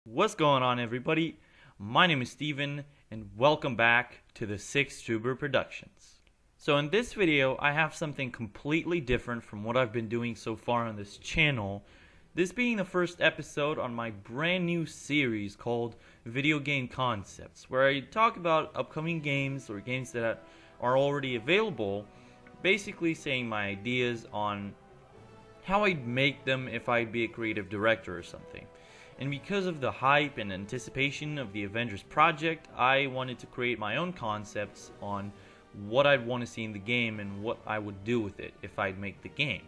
What's going on, everybody? My name is Steven, and welcome back to the Six Tuber Productions. So in this video, I have something completely different from what I've been doing so far on this channel, this being the first episode on my brand new series called Video Game Concepts, where I talk about upcoming games or games that are already available, basically saying my ideas on how I'd make them if I'd be a creative director or something. And because of the hype and anticipation of the Avengers Project, I wanted to create my own concepts on what I'd want to see in the game and what I would do with it if I'd make the game.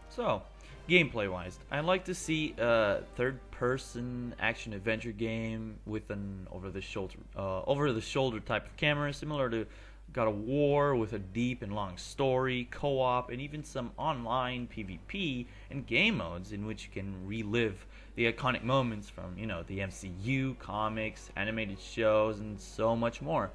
So, gameplay wise, I'd like to see a third-person action-adventure game with an over-the-shoulder type of camera, similar to God of War, with a deep and long story, co-op, and even some online PvP and game modes in which you can relive the iconic moments from, the MCU, comics, animated shows, and so much more.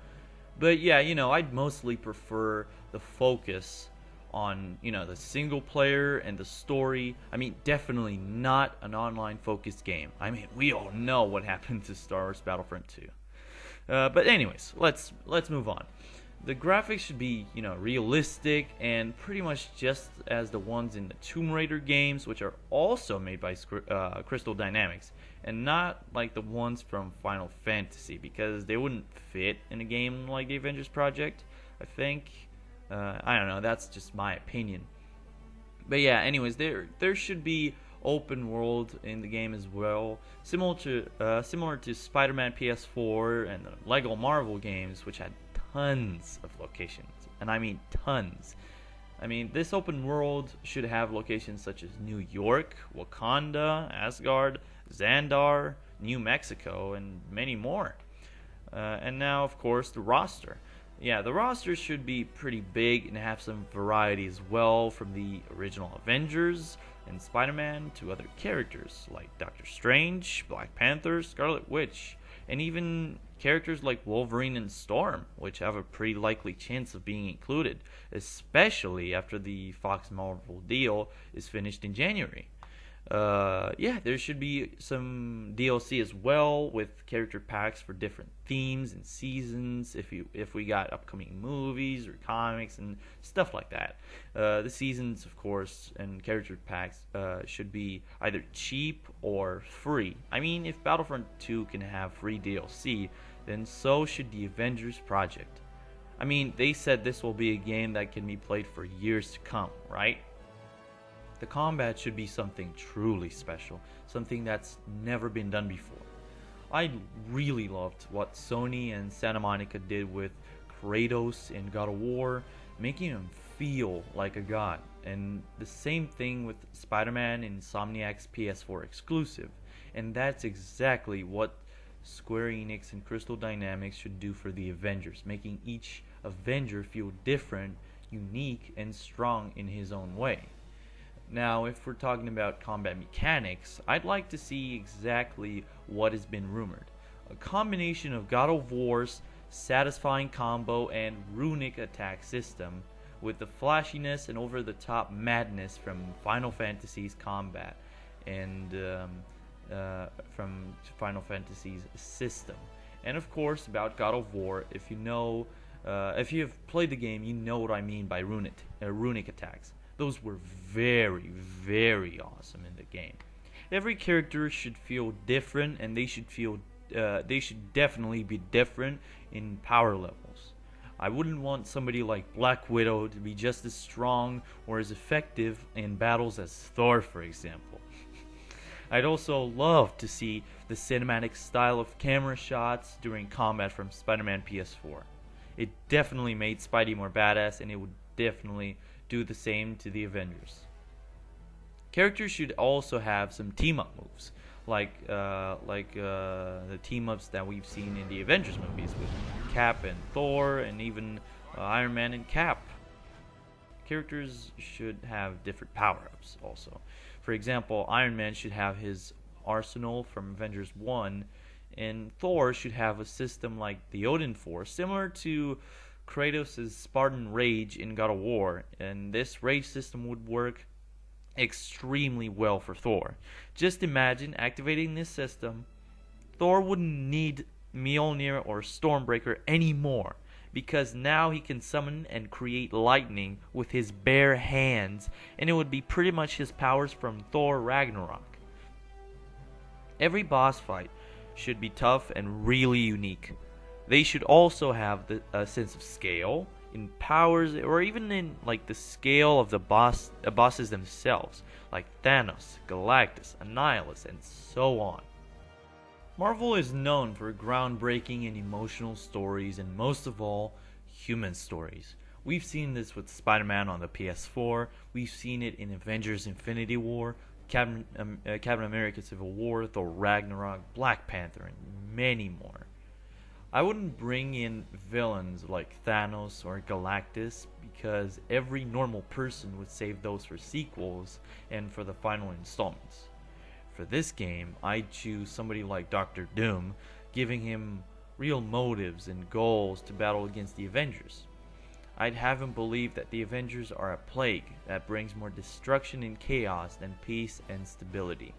But yeah, I'd mostly prefer the focus on, the single player and the story. I mean, definitely not an online focused game. I mean, we all know what happened to Star Wars Battlefront 2. But anyways, let's move on. The graphics should be, realistic and pretty much just as the ones in the Tomb Raider games, which are also made by Crystal Dynamics, and not like the ones from Final Fantasy, because they wouldn't fit in a game like the Avengers Project, I think. I don't know, that's just my opinion. But yeah, anyways, there should be open world in the game as well, similar to Spider-Man PS4 and the Lego Marvel games, which had tons of locations, and I mean tons. I mean, this open world should have locations such as New York, Wakanda, Asgard, Xandar, New Mexico, and many more. And now, of course, the roster. Yeah, the roster should be pretty big and have some variety as well, from the original Avengers and Spider-Man to other characters like Doctor Strange, Black Panther, Scarlet Witch, and even characters like Wolverine and Storm, which have a pretty likely chance of being included, especially after the Fox Marvel deal is finished in January. Yeah, there should be some DLC as well, with character packs for different themes and seasons, if we got upcoming movies or comics and stuff like that. The seasons, of course, and character packs should be either cheap or free. I mean, if Battlefront 2 can have free DLC, then so should the Avengers Project. I mean, they said this will be a game that can be played for years to come, right? The combat should be something truly special, something that's never been done before. I really loved what Sony and Santa Monica did with Kratos in God of War, making him feel like a god, and the same thing with Spider-Man in Insomniac's PS4 exclusive, and that's exactly what Square Enix and Crystal Dynamics should do for the Avengers, making each Avenger feel different, unique, and strong in his own way. Now, if we're talking about combat mechanics, I'd like to see exactly what has been rumored. A combination of God of War's satisfying combo and runic attack system, with the flashiness and over-the-top madness from Final Fantasy's combat and from Final Fantasy's system. And of course, about God of War, if you have played the game, you know what I mean by runic attacks. Those were very, very awesome in the game. Every character should feel different, and they should definitely be different in power levels. I wouldn't want somebody like Black Widow to be just as strong or as effective in battles as Thor, for example. I'd also love to see the cinematic style of camera shots during combat from Spider-Man PS4. It definitely made Spidey more badass, and it would definitely do the same to the Avengers. Characters should also have some team-up moves, like the team-ups that we've seen in the Avengers movies with Cap and Thor, and even Iron Man and Cap. Characters should have different power-ups also. For example, Iron Man should have his arsenal from Avengers 1, and Thor should have a system like the Odin Force, similar to Kratos' Spartan Rage in God of War, and this rage system would work extremely well for Thor. Just imagine activating this system Thor wouldn't need Mjolnir or Stormbreaker anymore, because now he can summon and create lightning with his bare hands, and it would be pretty much his powers from Thor Ragnarok. Every boss fight should be tough and really unique. They should also have a sense of scale in powers, or even in like the scale of the bosses themselves, like Thanos, Galactus, Annihilus, and so on. Marvel is known for groundbreaking and emotional stories, and most of all, human stories. We've seen this with Spider-Man on the PS4, we've seen it in Avengers Infinity War, Captain America Civil War, Thor Ragnarok, Black Panther, and many more. I wouldn't bring in villains like Thanos or Galactus, because every normal person would save those for sequels and for the final installments. For this game, I'd choose somebody like Doctor Doom, giving him real motives and goals to battle against the Avengers. I'd have him believe that the Avengers are a plague that brings more destruction and chaos than peace and stability.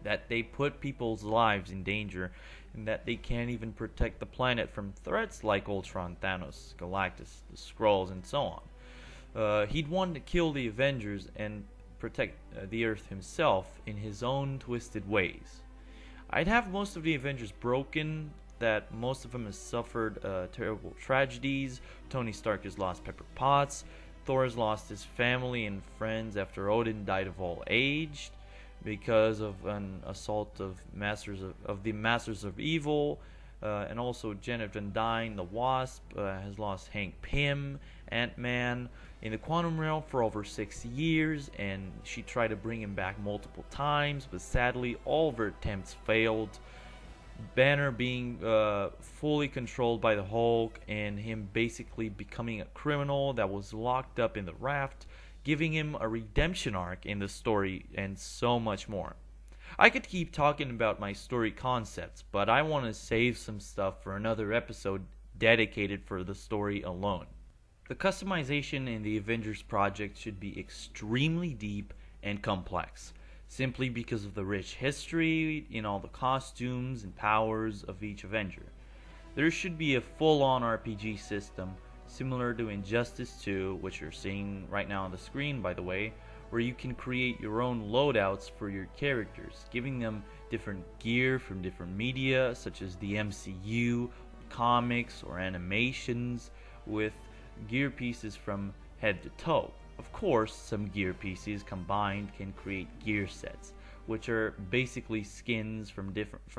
That they put people's lives in danger, and that they can't even protect the planet from threats like Ultron, Thanos, Galactus, the Skrulls, and so on. He'd want to kill the Avengers and protect the Earth himself in his own twisted ways. I'd have most of the Avengers broken, that most of them have suffered terrible tragedies. Tony Stark has lost Pepper Potts. Thor has lost his family and friends after Odin died of old age because of an assault of the Masters of Evil. And also Janet Van Dyne, the Wasp, has lost Hank Pym, Ant-Man, in the Quantum Realm for over 6 years, and she tried to bring him back multiple times, but sadly all of her attempts failed. Banner being fully controlled by the Hulk, and him basically becoming a criminal that was locked up in the raft, giving him a redemption arc in the story, and so much more. I could keep talking about my story concepts, but I want to save some stuff for another episode dedicated for the story alone. The customization in the Avengers Project should be extremely deep and complex, simply because of the rich history in all the costumes and powers of each Avenger. There should be a full-on RPG system, similar to Injustice 2, which you're seeing right now on the screen by the way, where you can create your own loadouts for your characters, giving them different gear from different media, such as the MCU, comics, or animations, with gear pieces from head to toe. Of course, some gear pieces combined can create gear sets, which are basically skins from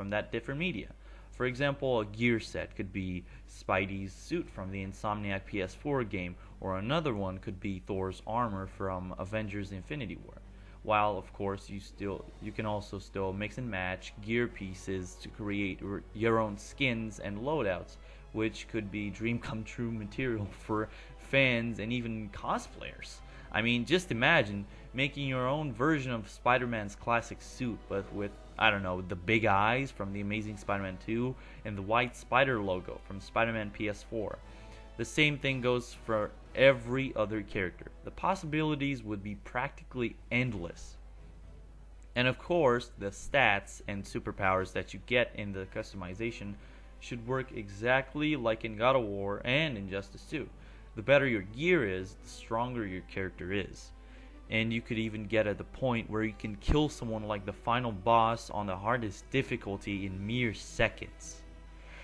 that different media. For example, a gear set could be Spidey's suit from the Insomniac PS4 game, or another one could be Thor's armor from Avengers Infinity War. While of course you can also still mix and match gear pieces to create your own skins and loadouts, which could be dream come true material for fans and even cosplayers. I mean, just imagine making your own version of Spider-Man's classic suit, but with, I don't know, the big eyes from The Amazing Spider-Man 2 and the white spider logo from Spider-Man PS4. The same thing goes for every other character. The possibilities would be practically endless. And of course, the stats and superpowers that you get in the customization should work exactly like in God of War and Injustice 2. The better your gear is, the stronger your character is. And you could even get at the point where you can kill someone like the final boss on the hardest difficulty in mere seconds.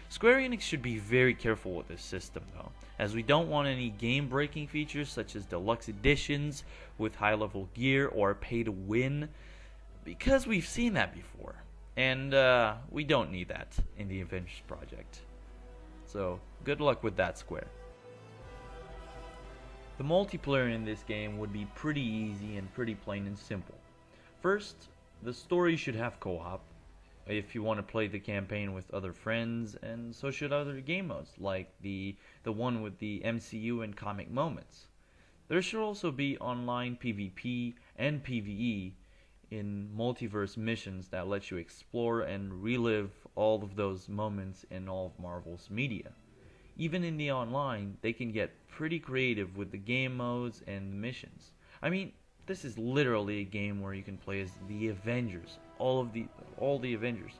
Square Enix should be very careful with this system though, as we don't want any game-breaking features such as deluxe editions with high-level gear or pay to win, because we've seen that before. And we don't need that in the Avengers Project. So, good luck with that, Square. The multiplayer in this game would be pretty easy and pretty plain and simple. First, the story should have co-op, if you want to play the campaign with other friends, and so should other game modes, like the one with the MCU and comic moments. There should also be online PvP and PvE in multiverse missions that let you explore and relive all of those moments in all of Marvel's media. Even in the online, they can get pretty creative with the game modes and the missions. I mean, this is literally a game where you can play as the Avengers, all the Avengers.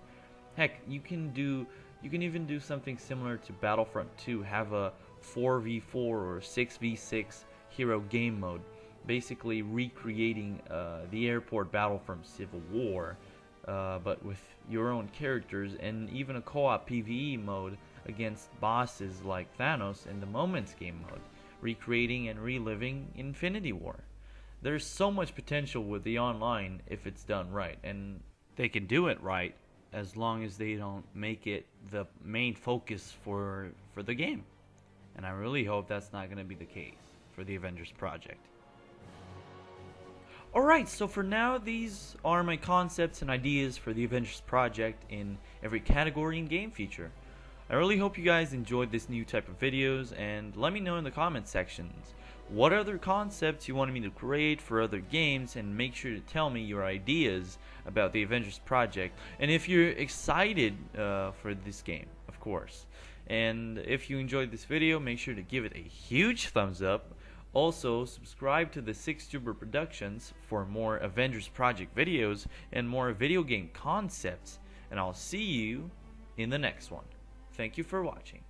Heck, you can even do something similar to Battlefront 2, have a 4v4 or 6v6 hero game mode, basically recreating the airport battle from Civil War, but with your own characters, and even a co-op PvE mode against bosses like Thanos in the Moments game mode, recreating and reliving Infinity War. There's so much potential with the online if it's done right, and they can do it right as long as they don't make it the main focus for the game. And I really hope that's not going to be the case for the Avengers Project. Alright, so for now, these are my concepts and ideas for the Avengers Project in every category and game feature. I really hope you guys enjoyed this new type of videos, and let me know in the comment sections what other concepts you wanted me to create for other games, and make sure to tell me your ideas about the Avengers Project, and if you're excited for this game, of course. And if you enjoyed this video, make sure to give it a huge thumbs up. Also, subscribe to the 6tuber Productions for more Avengers Project videos and more video game concepts, and I'll see you in the next one. Thank you for watching.